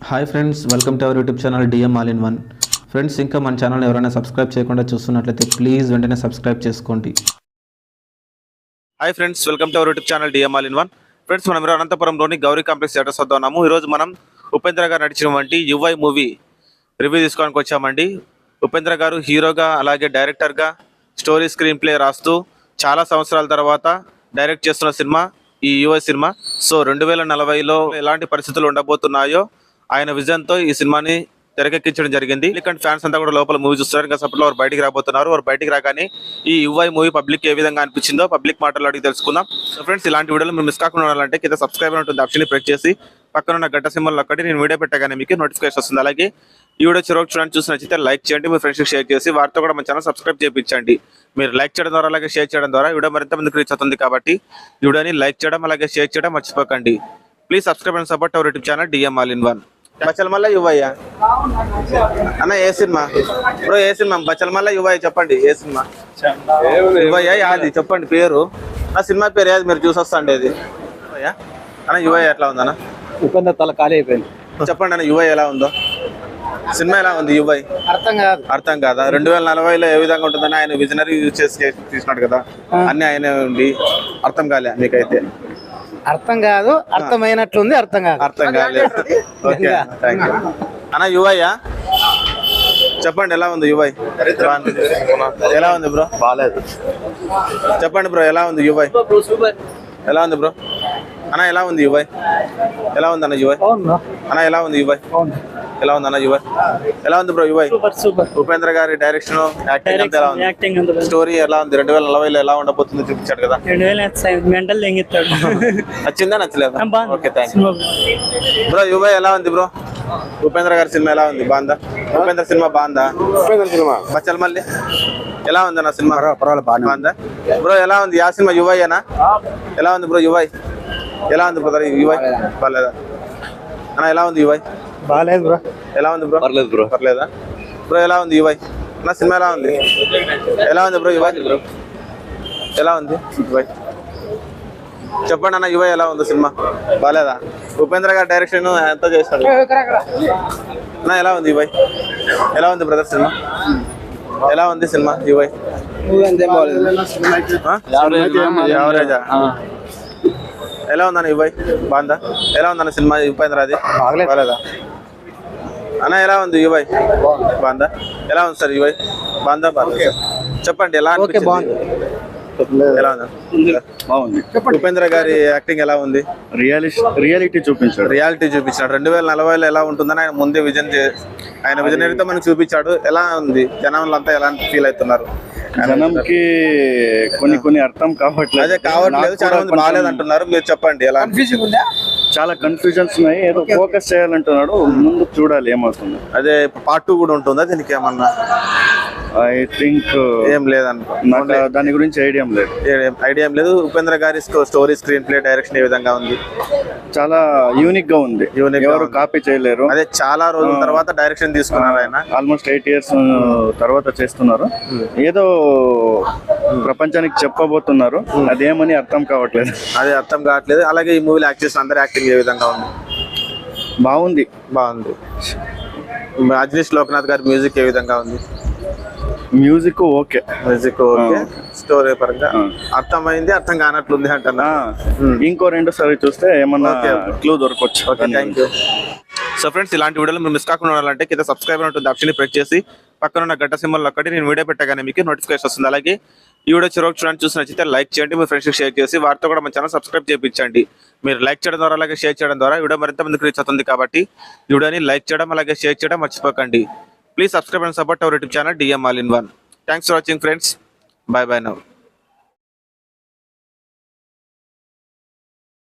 Hi friends, welcome to our YouTube channel DM all in one. Friends, ఇంకా మన channel ఎవరైనా subscribe చేయకుండా చూస్తున్నట్లయితే ప్లీజ్ వెంటనే సబ్స్క్రైబ్ చేసుకోండి. Hi friends, welcome to our YouTube channel DM all in one. Friends, మనం అనంతపురంలోని Gauri complex theatres వద్ద ఉన్నాము. ఈరోజు మనం ఉపేంద్ర గారు నడిచినటువంటి యువై మూవీ రివ్యూ తీసుకోవడానికి వచ్చామండి. ఉపేంద్ర గారు హీరోగా అలాగే డైరెక్టర్గా స్టోరీ స్క్రీన్ ప్లే రాస్తూ చాలా సంవత్సరాల తర్వాత డైరెక్ట్ చేస్తున్న సినిమా ఈ యువై సినిమా. సో 2040లో ఎలాంటి పరిస్థితులు ఉండబోతున్నాయో ఆయన విజన్తో ఈ సినిమాని తెరకెక్కించడం జరిగింది. ఎందుకంటే ఫ్యాన్స్ అంతా కూడా లోపల మూవీ చూస్తారు. ఇంకా సపోర్ట్లో వారు బయటికి రాబోతున్నారు. వారు బయటికి రాగానే ఈ యువై మూవీ పబ్లిక్ ఏ విధంగా అనిపించిందో పబ్లిక్ మాటలు అడిగి తెలుసుకుందాం. సో ఫ్రెండ్స్, ఇలాంటి వీడియోలు మీరు మిస్ కాకుండా ఉండాలంటే కింద సబ్స్క్రైబర్ ఉంటుంది ఆప్షన్ ప్రెస్ చేసి పక్కన ఉన్న గంట సింబల్ ఒక్కటి నేను వీడియో పెట్టగానే మీకు నోటిఫికేషన్ వస్తుంది. అలాగే ఈ వీడియో చివరికి చూడండి, చూసి నచ్చితే లైక్ చేయండి, మీ ఫ్రెండ్స్కి షేర్ చేసి వారితో కూడా మన ఛానల్ సబ్స్క్రైబ్ చేయించండి. మీరు లైక్ చేయడం ద్వారా అలాగే షేర్ చేయడం ద్వారా వీడియో మరింత మందికి రీచ్ అవుతుంది. కాబట్టి ఈ వీడియోని లైక్ చేయడం అలాగే షేర్ చేయడం మర్చిపోకండి. Please subscribe and support our YouTube channel DM all in one. Bachhalamalla యువయ్య అన్న ఏ సినిమా బ్రో? ఏ సినిమా? బచ్చలమల్ల యువయ్య చెప్పండి, ఏ సినిమా? యువయ్య యాది చెప్పండి పేరు. ఆ సినిమా పేరు యాది మీరు చూసి వస్తాండి. అది అన్న యువయ్య ఎట్లా ఉందన్న? ఉపేంద్ర తల ఖాళీ అయిపోయింది. చెప్పండి అన్న, యువై ఎలా ఉందో? సినిమా ఎలా ఉంది యువై? అర్థం కాదా? 2040లో ఏ విధంగా ఉంటుందని ఆయన విజనరీ యూజ్ చేసి తీసినాడు కదా, అన్ని ఆయనే ఉండి అర్థం కాలే మీకైతే? అర్థం కాదు, అర్థమైనట్లుంది, అర్థం కాలేదు. ఓకే, థ్యాంక్ యూ అన్న. యువయ్యా చెప్పండి, ఎలా ఉంది యువై? ఎలా ఉంది బ్రో? బాలేదు. చెప్పండి బ్రో, ఎలా ఉంది యువై? ఎలా ఉంది బ్రో? అన్న ఎలా ఉంది యువై? ఎలా ఉంది అన్న యువై? అన్న ఎలా ఉంది యువై? ఎలా ఉంది అన్న యువై? ఎలా ఉంది బ్రో యువై? ఉపేంద్ర గారి డైరెక్షన్, యాక్టింగ్ అంతా ఎలా ఉంది? స్టోరీ ఎలా ఉంది? 2040లో ఎలా ఉండబోతుందో చూపించాడు కదా. నచ్చిందా నచ్చలేదా? Okay, thank you bro. UI ఎలా ఉంది బ్రో? ఉపేంద్ర గారి సినిమా ఎలా ఉంది? బాగుందా? ఉపేంద్ర సినిమా బాగుందా? బచ్చల్ మళ్ళీ ఎలా ఉంది అన్న సినిమా? బాగుందా బ్రో? ఎలా ఉంది ఆ సినిమా యువైనా? ఎలా ఉంది బ్రో యువై? ఎలా ఉంది బ్రదర్ యువై? బాగాలేదా అన్న? ఎలా ఉంది యువై? బాగాలేదు బ్రో. ఎలా ఉంది బ్రో? పర్లేదు బ్రో. పర్లేదా బ్రో? ఎలా ఉంది యువై? నా సినిమా ఎలా ఉంది? ఎలా ఉంది బ్రో యువై? ఎలా ఉంది యువై? చెప్పండి అన్న, యువై ఎలా ఉంది సినిమా? బాగాలేదా? ఉపేంద్ర గారి డైరెక్షన్ ఎంత చేస్తాడు అన్న? ఎలా ఉంది యువై? ఎలా ఉంది బ్రదర్ సినిమా? ఎలా ఉంది సినిమా యువై? యావరేజా? ఎలా ఉందన్న యువై? బాగుందా? ఎలా ఉందన్న సినిమా ఉపేంద్రది? బాగాలేదా అన్న? ఎలా ఉంది యువై? బాగుందా? ఎలా ఉంది సార్ యువై? బాగుందా? బాగుందా? చెప్పండి ఎలా అనిపించింది? ఎలా ఉంది? బాగుంది. ఉపేంద్ర గారి యాక్టింగ్ ఎలా ఉంది? రియాలిటీ చూపించాడు. 2040లో ఎలా ఉంటుందని ఆయన ముందే ఆయన విజనరీతో మనకు చూపించాడు. ఎలా ఉంది? జనంలంతా ఎలా ఫీల్ అవుతున్నారు? జనంకి కొన్ని అర్థం కావట్లేదు. అదే కావట్లేదు, చాలా మంది బాగాలేదు అంటున్నారు. మీరు చెప్పండి ఎలా? చాలా కన్ఫ్యూజన్స్ ఉన్నాయి. ఏదో ఫోకస్ చేయాలంటున్నాడు, ముందు చూడాలి ఏమవుతుంది. అదే పార్ట్ 2 కూడా ఉంటుందా దీనికి? ఏమన్నా ఐ థింక్ ఏం లేదనుకో, నాకు దాని గురించి ఐడియా లేదు. ఉపేంద్ర గారి స్టోరీ స్క్రీన్ ప్లే డైరెక్షన్ ఏ విధంగా ఉంది? చాలా యూనిక్ గా ఉంది. ఎవరు కాపీ చేయలేరు. అదే చాలా రోజుల తర్వాత డైరెక్షన్ తీసుకున్నారు ఆయన. ఆల్మోస్ట్ 8 years తర్వాత చేస్తున్నారు. ఏదో ప్రపంచానికి చెప్పబోతున్నారు, అదేమని అర్థం కావట్లేదు. అదే అర్థం కావట్లేదు. అలాగే ఈ మూవీలో యాక్ట్ చేసిన అందరి యాక్టింగ్ ఏ విధంగా ఉంది? బాగుంది. అజనీష్ లోకనాథ్ గారి మ్యూజిక్ ఏ విధంగా ఉంది? Music okay. స్టోరీ పరంగా అర్థమైంది, అర్థం కానట్లుంది అంటున్నా. ఇంకో 2 సారి చూస్తే ఏమన్నా క్లూ దొరకవచ్చు. Okay, thank you. So friends, ఇలాంటి వీడియోలు మీరు మిస్ కాకుండా ఉండాలంటే కింద సబ్స్క్రైబర్ ఉంటుంది ఆప్షన్ ప్రెస్ చేసి పక్కన ఉన్న గంట సింబల్ ఒక్కటి నేను వీడియో పెట్టగానే మీకు నోటిఫికేషన్ వస్తుంది. అలాగే ఈ వీడియో చివరికి చూడండి, చూసి నచ్చితే లైక్ చేయండి, మీ ఫ్రెండ్స్కి షేర్ చేసి వారితో కూడా మన ఛానల్ సబ్స్క్రైబ్ చేయించండి. మీరు లైక్ చేయడం ద్వారా అలాగే షేర్ చేయడం ద్వారా వీడియో మరింత మందికి రీచ్ అవుతుంది. కాబట్టి ఈ వీడియోని లైక్ చేయడం అలాగే షేర్ చేయడం మర్చిపోకండి. Please subscribe and support our YouTube channel DM all in one. Thanks for watching friends. By by now.